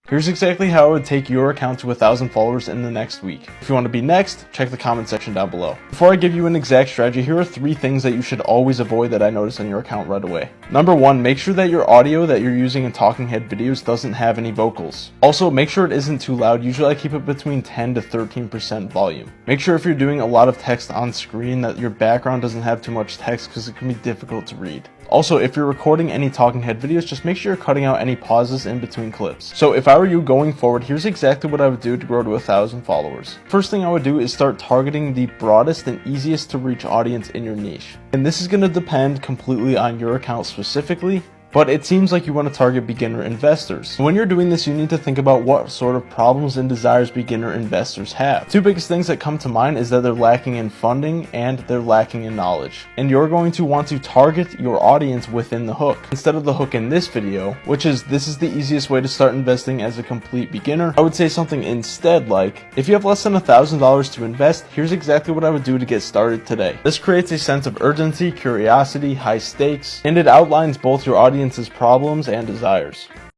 Here's exactly how I would take your account to 1,000 followers in the next week. If you want to be next, check the comment section down below. Before I give you an exact strategy, here are 3 things that you should always avoid that I noticed on your account right away. Number 1, make sure that your audio that you're using in talking head videos doesn't have any vocals. Also, make sure it isn't too loud. Usually I keep it between 10 to 13% volume. Make sure if you're doing a lot of text on screen that your background doesn't have too much text because it can be difficult to read. Also, if you're recording any talking head videos, just make sure you're cutting out any pauses in between clips. So if I were you going forward, here's exactly what I would do to grow to 1,000 followers. First thing I would do is start targeting the broadest and easiest to reach audience in your niche. And this is going to depend completely on your account specifically, but it seems like you want to target beginner investors. When you're doing this, you need to think about what sort of problems and desires beginner investors have. 2 biggest things that come to mind is that they're lacking in funding and they're lacking in knowledge. And you're going to want to target your audience within the hook. Instead of the hook in this video, which is this is the easiest way to start investing as a complete beginner, I would say something instead like, if you have less than $1,000 to invest, here's exactly what I would do to get started today. This creates a sense of urgency, curiosity, high stakes, and it outlines both your audience's problems and desires.